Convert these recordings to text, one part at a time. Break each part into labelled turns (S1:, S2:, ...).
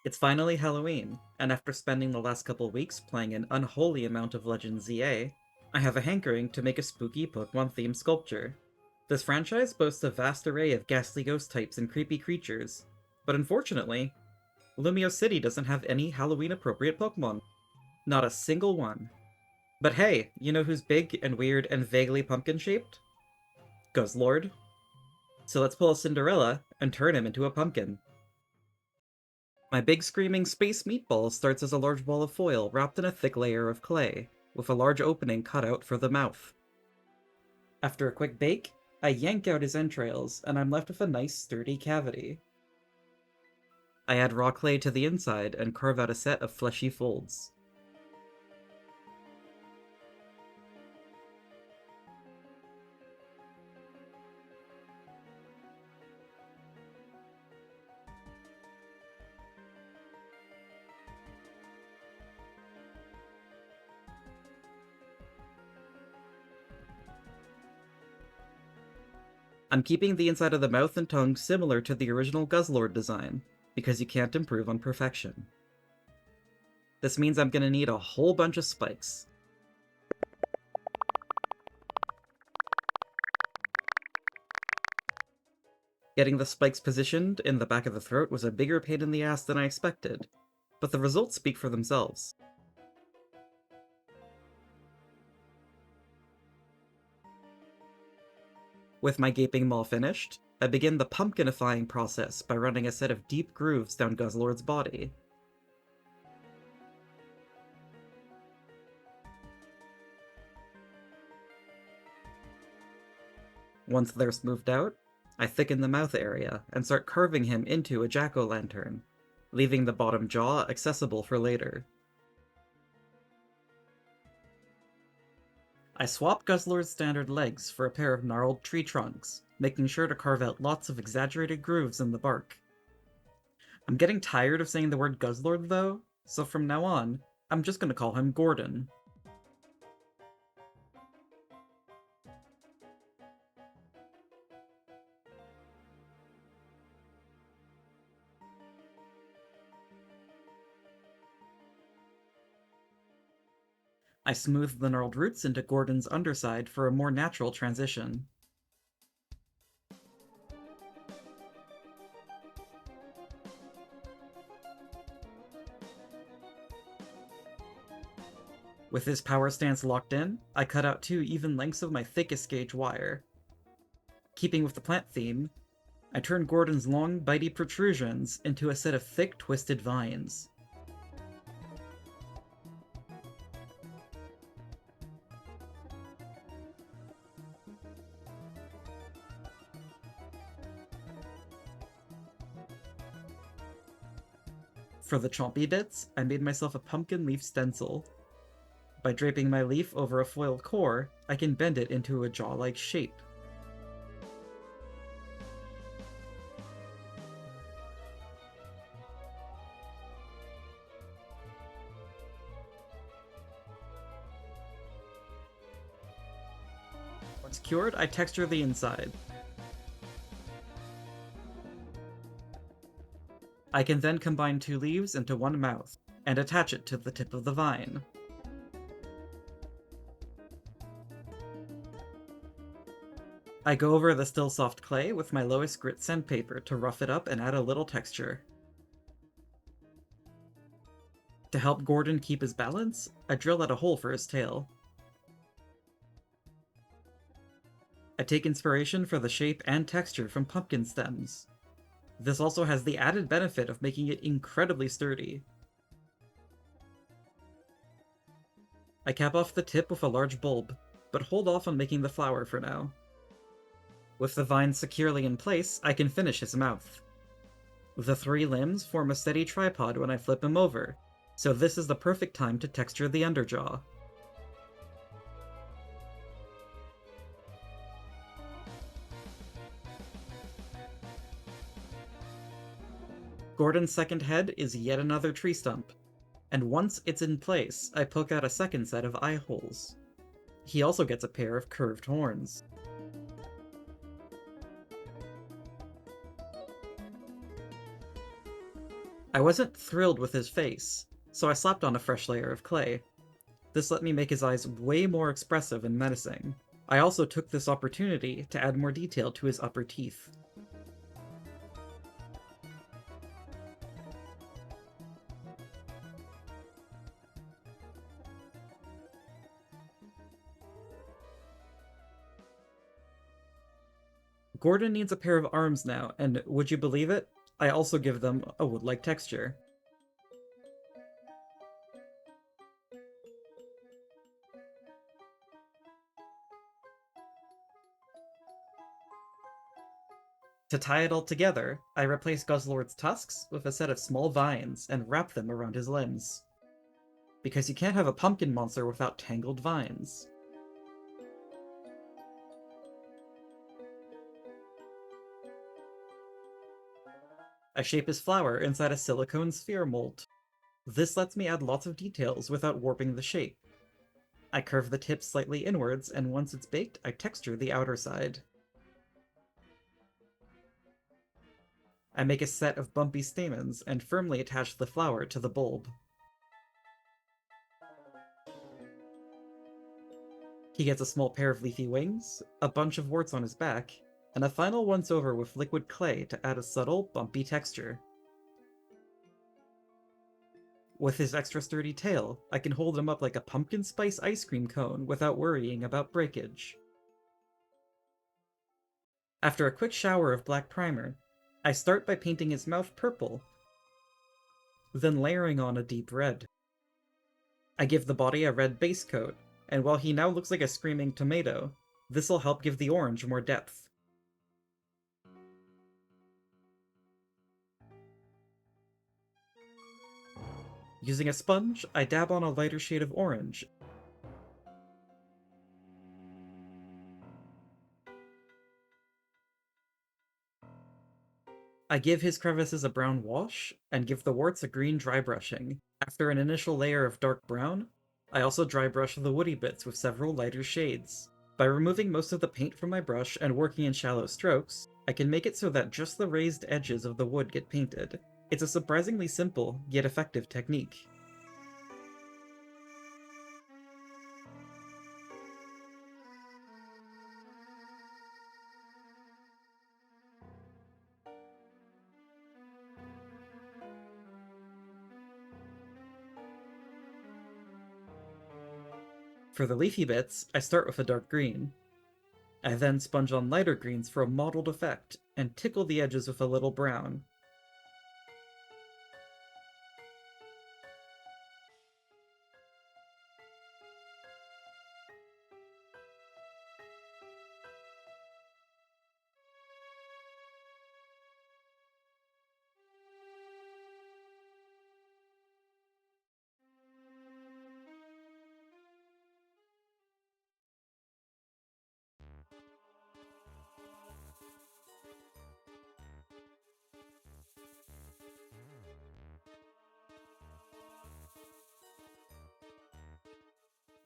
S1: It's finally Halloween, and after spending the last couple weeks playing an unholy amount of Legends ZA, I have a hankering to make a spooky Pokemon-themed sculpture. This franchise boasts a vast array of ghastly ghost types and creepy creatures, but unfortunately, Lumio City doesn't have any Halloween-appropriate Pokemon. Not a single one. But hey, you know who's big and weird and vaguely pumpkin-shaped? Guzzlord. So let's pull a Cinderella and turn him into a pumpkin. My big screaming space meatball starts as a large ball of foil wrapped in a thick layer of clay, with a large opening cut out for the mouth. After a quick bake, I yank out his entrails, and I'm left with a nice sturdy cavity. I add raw clay to the inside and carve out a set of fleshy folds. I'm keeping the inside of the mouth and tongue similar to the original Guzzlord design, because you can't improve on perfection. This means I'm gonna need a whole bunch of spikes. Getting the spikes positioned in the back of the throat was a bigger pain in the ass than I expected, but the results speak for themselves. With my gaping maw finished, I begin the pumpkinifying process by running a set of deep grooves down Guzzlord's body. Once they're smoothed out, I thicken the mouth area and start carving him into a jack-o'-lantern, leaving the bottom jaw accessible for later. I swap Guzzlord's standard legs for a pair of gnarled tree trunks, making sure to carve out lots of exaggerated grooves in the bark. I'm getting tired of saying the word Guzzlord though, so from now on, I'm just gonna call him Gordon. I smooth the gnarled roots into Gordon's underside for a more natural transition. With his power stance locked in, I cut out 2 even lengths of my thickest gauge wire. Keeping with the plant theme, I turn Gordon's long, bitey protrusions into a set of thick, twisted vines. For the chompy bits, I made myself a pumpkin leaf stencil. By draping my leaf over a foil core, I can bend it into a jaw-like shape. Once cured, I texture the inside. I can then combine 2 leaves into one mouth, and attach it to the tip of the vine. I go over the still soft clay with my lowest grit sandpaper to rough it up and add a little texture. To help Gordon keep his balance, I drill out a hole for his tail. I take inspiration for the shape and texture from pumpkin stems. This also has the added benefit of making it incredibly sturdy. I cap off the tip with a large bulb, but hold off on making the flower for now. With the vine securely in place, I can finish his mouth. The 3 limbs form a steady tripod when I flip him over, so this is the perfect time to texture the underjaw. Gordon's second head is yet another tree stump, and once it's in place, I poke out a second set of eye holes. He also gets a pair of curved horns. I wasn't thrilled with his face, so I slapped on a fresh layer of clay. This let me make his eyes way more expressive and menacing. I also took this opportunity to add more detail to his upper teeth. Gordon needs a pair of arms now, and would you believe it? I also give them a wood-like texture. To tie it all together, I replace Guzzlord's tusks with a set of small vines and wrap them around his limbs. Because you can't have a pumpkin monster without tangled vines. I shape his flower inside a silicone sphere mold. This lets me add lots of details without warping the shape. I curve the tip slightly inwards, and once it's baked, I texture the outer side. I make a set of bumpy stamens and firmly attach the flower to the bulb. He gets a small pair of leafy wings, a bunch of warts on his back, and a final once-over with liquid clay to add a subtle, bumpy texture. With his extra sturdy tail, I can hold him up like a pumpkin spice ice cream cone without worrying about breakage. After a quick shower of black primer, I start by painting his mouth purple, then layering on a deep red. I give the body a red base coat, and while he now looks like a screaming tomato, this'll help give the orange more depth. Using a sponge, I dab on a lighter shade of orange. I give his crevices a brown wash, and give the warts a green dry brushing. After an initial layer of dark brown, I also dry brush the woody bits with several lighter shades. By removing most of the paint from my brush and working in shallow strokes, I can make it so that just the raised edges of the wood get painted. It's a surprisingly simple, yet effective technique. For the leafy bits, I start with a dark green. I then sponge on lighter greens for a mottled effect, and tickle the edges with a little brown.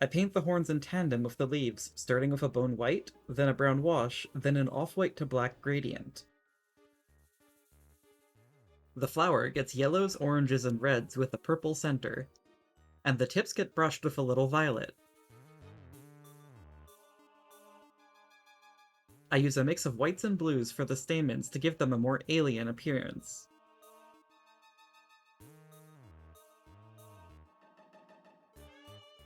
S1: I paint the horns in tandem with the leaves, starting with a bone white, then a brown wash, then an off-white to black gradient. The flower gets yellows, oranges, and reds with a purple center, and the tips get brushed with a little violet. I use a mix of whites and blues for the stamens to give them a more alien appearance.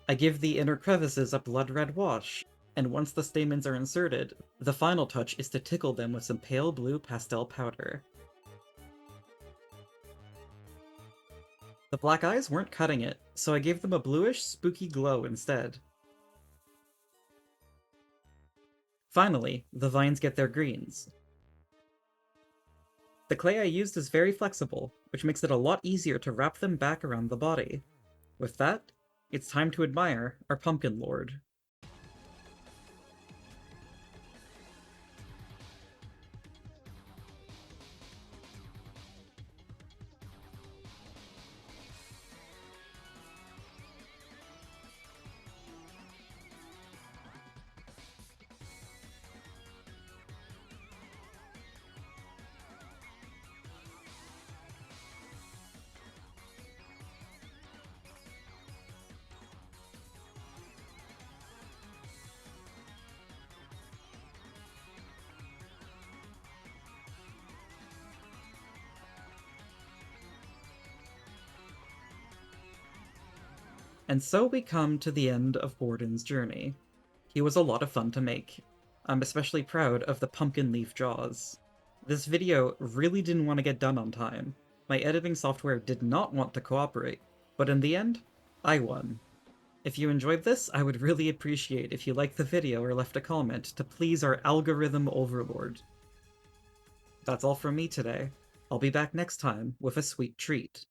S1: I give the inner crevices a blood red wash, and once the stamens are inserted, the final touch is to tickle them with some pale blue pastel powder. The black eyes weren't cutting it, so I gave them a bluish, spooky glow instead. Finally, the vines get their greens. The clay I used is very flexible, which makes it a lot easier to wrap them back around the body. With that, it's time to admire our pumpkin lord. And so we come to the end of Gordon's journey. He was a lot of fun to make. I'm especially proud of the pumpkin leaf jaws. This video really didn't want to get done on time. My editing software did not want to cooperate, but in the end, I won. If you enjoyed this, I would really appreciate if you liked the video or left a comment to please our algorithm overlord. That's all from me today. I'll be back next time with a sweet treat.